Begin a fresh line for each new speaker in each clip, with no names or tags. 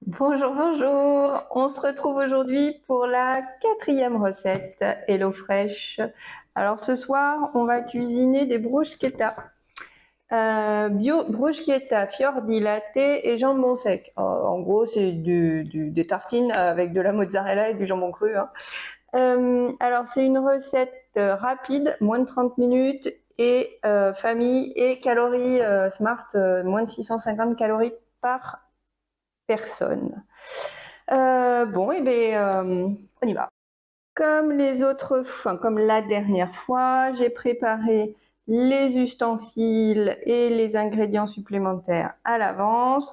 Bonjour, bonjour. On se retrouve aujourd'hui pour la quatrième recette HelloFresh. Alors ce soir, on va cuisiner des bruschetta. Bio bruschetta, fior di latte et jambon sec. En gros, c'est des tartines avec de la mozzarella et du jambon cru, hein. Alors c'est une recette rapide, moins de 30 minutes et famille et calories smart, moins de 650 calories par personne. Bon, et bien, on y va. Comme les autres fois, comme la dernière fois, j'ai préparé les ustensiles et les ingrédients supplémentaires à l'avance.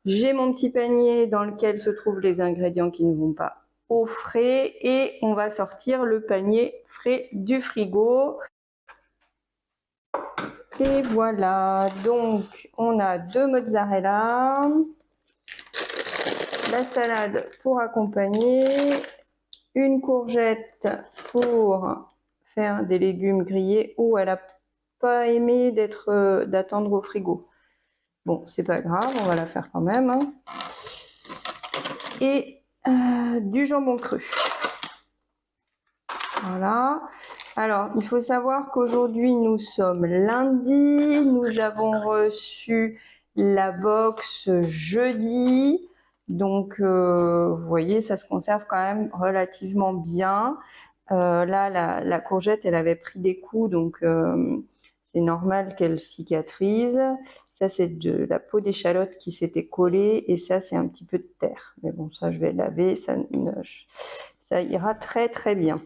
J'ai mon petit panier dans lequel se trouvent les ingrédients qui ne vont pas au frais et on va sortir le panier frais du frigo. Et voilà, donc on a 2 mozzarella, la salade pour accompagner, une courgette pour faire des légumes grillés. Oh, elle a pas aimé d'attendre au frigo. Bon, c'est pas grave, on va la faire quand même, hein. Et du jambon cru. Voilà. Alors, il faut savoir qu'aujourd'hui, nous sommes lundi. Nous avons reçu la box jeudi. Donc, vous voyez, ça se conserve quand même relativement bien. Là, la courgette, elle avait pris des coups, donc c'est normal qu'elle cicatrise. Ça, c'est de la peau d'échalote qui s'était collée, et ça, c'est un petit peu de terre. Mais bon, ça, je vais laver, ça ira très très bien.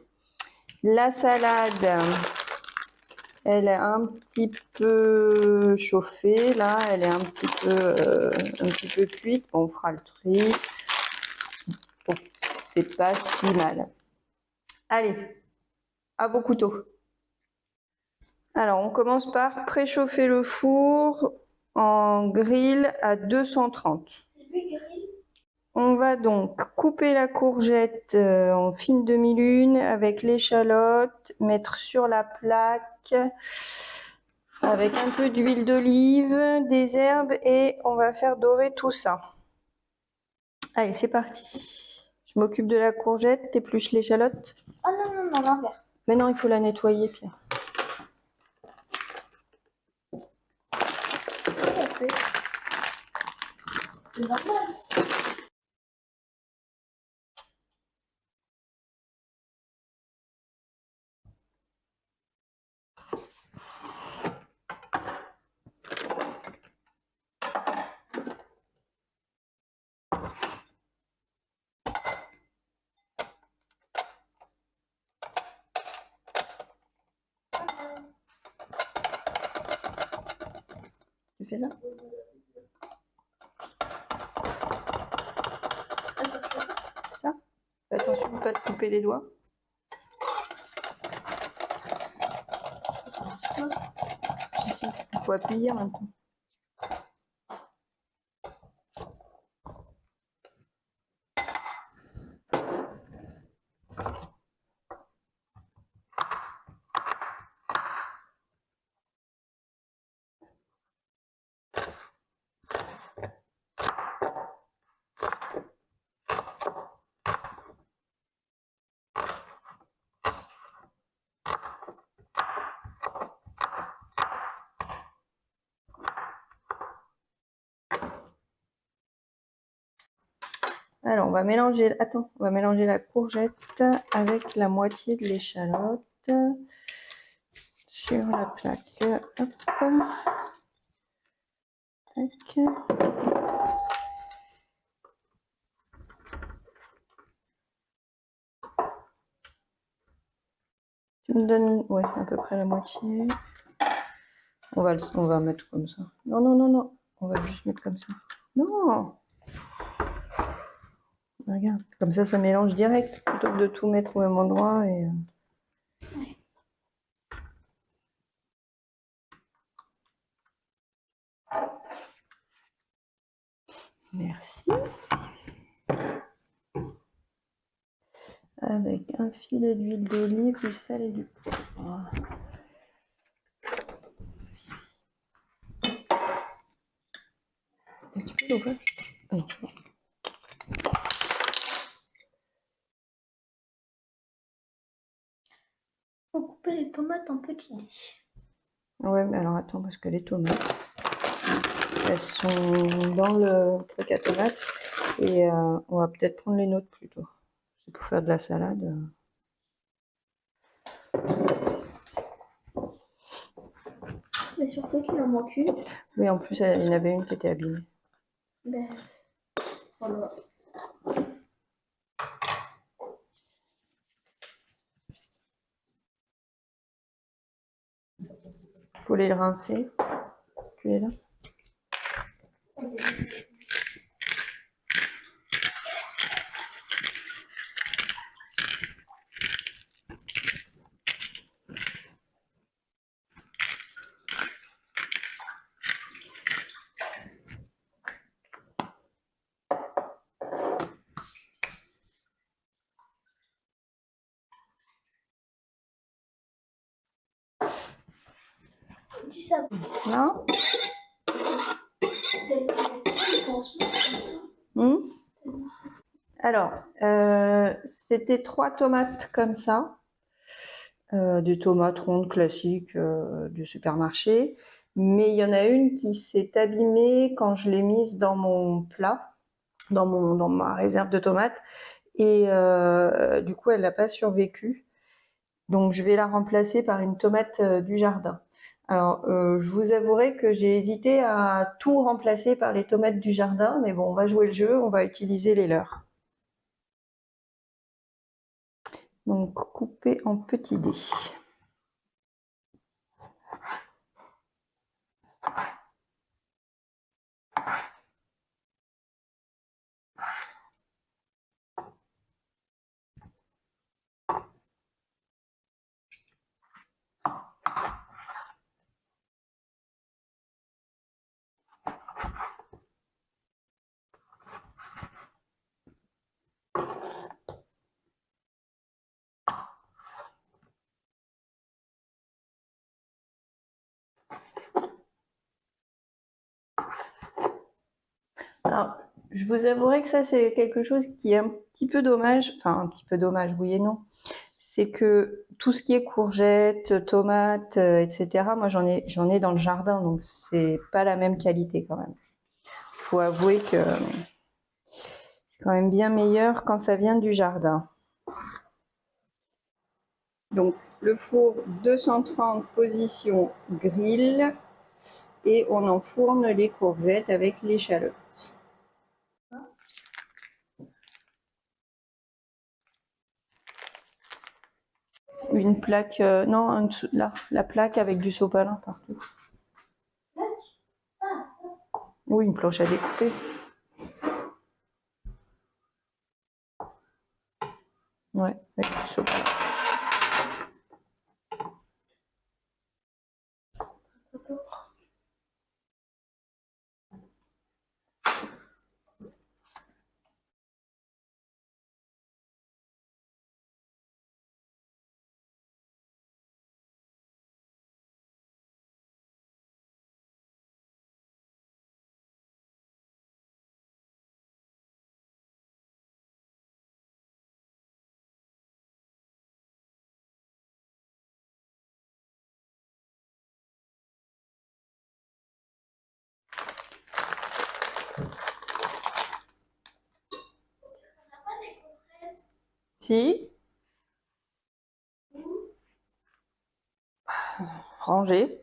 La salade, elle est un petit peu chauffée, là, elle est un petit peu cuite. Bon, on fera le tri. Bon, c'est pas si mal. Allez, à vos couteaux. Alors, on commence par préchauffer le four en grill à 230. On va donc couper la courgette en fine demi-lune avec l'échalote, mettre sur la plaque avec un peu d'huile d'olive, des herbes et on va faire dorer tout ça. Allez, c'est parti. Je m'occupe de la courgette, t'épluches l'échalote.
Oh non, non, non, l'inverse.
Mais non, il faut la nettoyer, Pierre.
C'est normal.
Tu fais ça? Ça? Fais attention de ne pas te couper les doigts. Il faut appuyer maintenant. Alors, on va mélanger la courgette avec la moitié de l'échalote sur la plaque. Hop. Tac. Tu me donnes, ouais, à peu près la moitié. On va mettre comme ça. Non, non, non, non. On va juste mettre comme ça. Non. Regarde, comme ça mélange direct plutôt que de tout mettre au même endroit et. Merci. Avec un filet d'huile d'olive, du sel et du poivre. Tu peux l'ouvrir? Oui.
couper les tomates en petits dés.
Ouais, mais alors attends, parce que les tomates, elles sont dans le truc à tomates. Et on va peut-être prendre les nôtres plutôt. C'est pour faire de la salade.
Mais surtout qu'il en manque une.
Oui, en plus, il y en avait une qui était abîmée.
Ben, voilà.
Faut les rincer. Tu les là?
Dis ça.
Non? Hmm? Alors, c'était 3 tomates comme ça. Des tomates rondes classiques du supermarché. Mais il y en a une qui s'est abîmée quand je l'ai mise dans mon plat, dans ma réserve de tomates. Et du coup, elle n'a pas survécu. Donc, je vais la remplacer par une tomate du jardin. Alors, je vous avouerai que j'ai hésité à tout remplacer par les tomates du jardin, mais bon, on va jouer le jeu, on va utiliser les leurs. Donc, couper en petits dés. Alors, je vous avouerai que ça, c'est quelque chose qui est un petit peu dommage, enfin un petit peu dommage, oui et non. C'est que tout ce qui est courgettes, tomates, etc., moi j'en ai dans le jardin, donc c'est pas la même qualité quand même. Faut avouer que c'est quand même bien meilleur quand ça vient du jardin. Donc le four 230 position grill et on enfourne les courgettes avec l'échalote. Une plaque, non, en dessous, là, la plaque avec du sopalin partout. Oui, une planche à découper. Ouais, avec du sopalin. Si, rangé.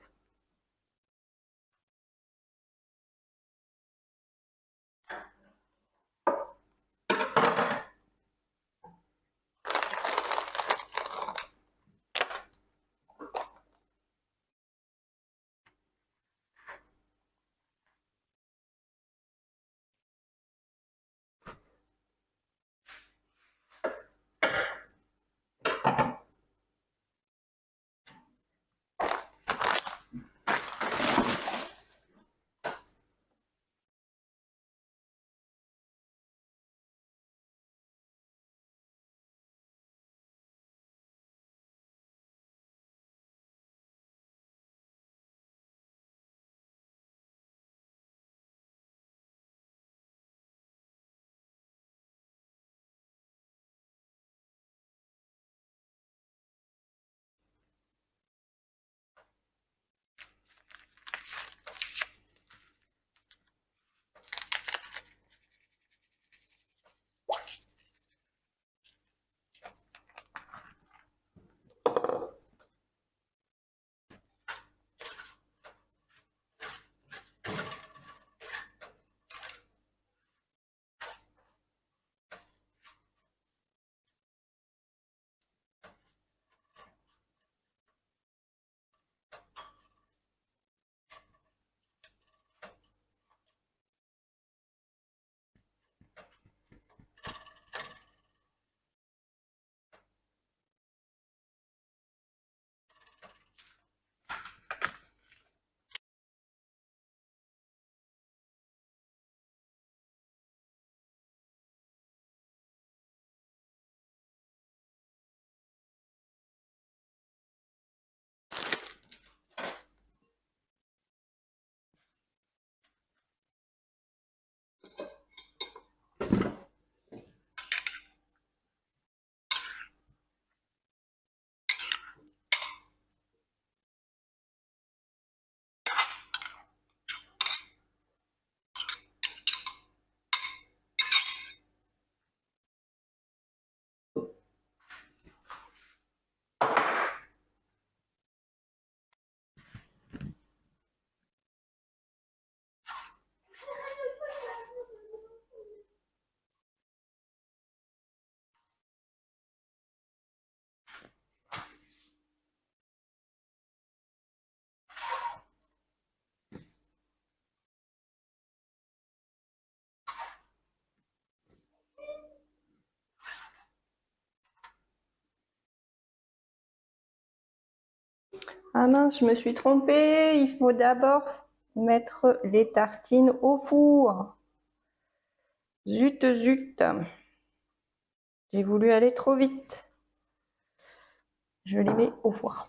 Ah mince, je me suis trompée. Il faut d'abord mettre les tartines au four. Zut, zut. J'ai voulu aller trop vite. Je les mets au four.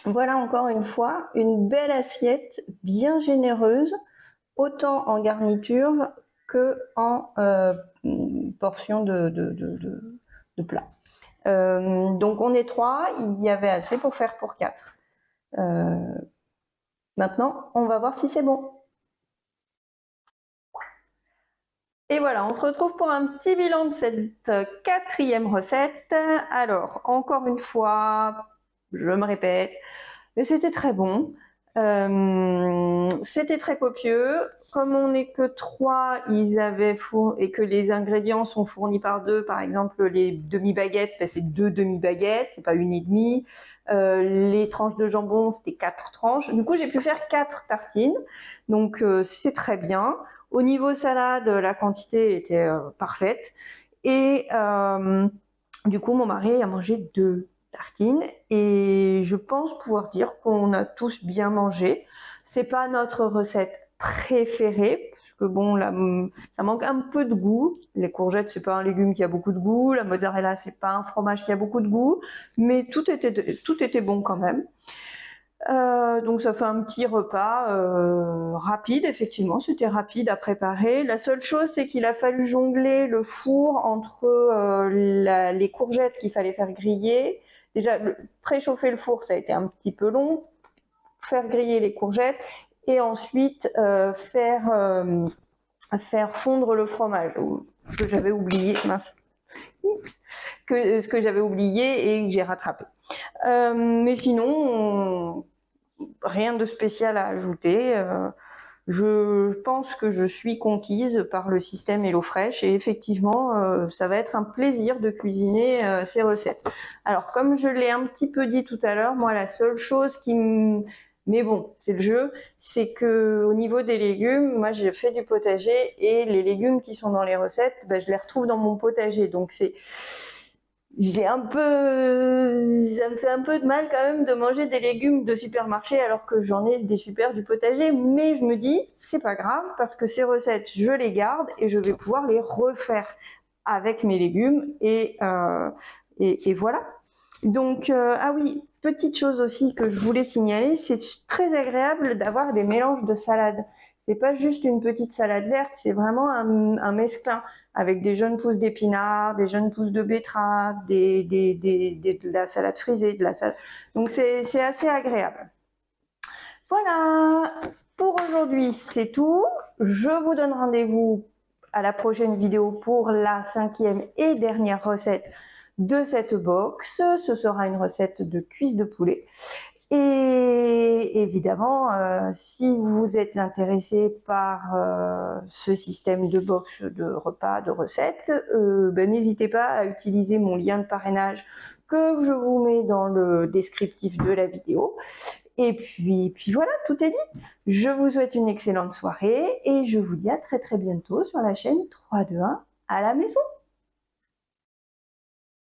Voilà encore une fois une belle assiette bien généreuse, autant en garniture que en portion de plat. Donc on est 3, il y avait assez pour faire pour 4. Maintenant, on va voir si c'est bon. Et voilà, on se retrouve pour un petit bilan de cette 4e recette. Alors, encore une fois, je me répète, mais c'était très bon. C'était très copieux. Comme on n'est que 3, et que les ingrédients sont fournis par 2, par exemple les demi-baguettes, ben c'est 2 demi-baguettes, c'est pas une et demie. Les tranches de jambon, c'était 4 tranches. Du coup, j'ai pu faire 4 tartines, donc c'est très bien. Au niveau salade, la quantité était parfaite. Et du coup, mon mari a mangé 2 tartines et je pense pouvoir dire qu'on a tous bien mangé. C'est pas notre recette préférée parce que bon, là, ça manque un peu de goût. Les courgettes, c'est pas un légume qui a beaucoup de goût. La mozzarella, c'est pas un fromage qui a beaucoup de goût, mais tout était bon quand même. Donc ça fait un petit repas rapide, effectivement, c'était rapide à préparer. La seule chose, c'est qu'il a fallu jongler le four entre les courgettes qu'il fallait faire griller. Déjà, préchauffer le four, ça a été un petit peu long. Faire griller les courgettes et ensuite faire fondre le fromage. Ce que j'avais oublié, mince. Ce que j'avais oublié et que j'ai rattrapé. Mais sinon, rien de spécial à ajouter. Je pense que je suis conquise par le système HelloFresh et effectivement, ça va être un plaisir de cuisiner ces recettes. Alors, comme je l'ai un petit peu dit tout à l'heure, moi, la seule chose qui me... Mais bon, c'est le jeu, c'est que au niveau des légumes, moi j'ai fait du potager et les légumes qui sont dans les recettes, ben, je les retrouve dans mon potager. Donc ça me fait un peu de mal quand même de manger des légumes de supermarché alors que j'en ai des super du potager, mais je me dis c'est pas grave parce que ces recettes je les garde et je vais pouvoir les refaire avec mes légumes et voilà. Donc ah oui, petite chose aussi que je voulais signaler, c'est très agréable d'avoir des mélanges de salades. C'est pas juste une petite salade verte, c'est vraiment un mesclin avec des jeunes pousses d'épinards, des jeunes pousses de betterave, de la salade frisée, de la salade. Donc c'est assez agréable. Voilà, pour aujourd'hui c'est tout. Je vous donne rendez-vous à la prochaine vidéo pour la 5e et dernière recette de cette box. Ce sera une recette de cuisse de poulet. Et Et évidemment, si vous êtes intéressé par ce système de box de repas, de recettes, n'hésitez pas à utiliser mon lien de parrainage que je vous mets dans le descriptif de la vidéo. Et puis voilà, tout est dit. Je vous souhaite une excellente soirée et je vous dis à très bientôt sur la chaîne 3, 2, 1 à la maison.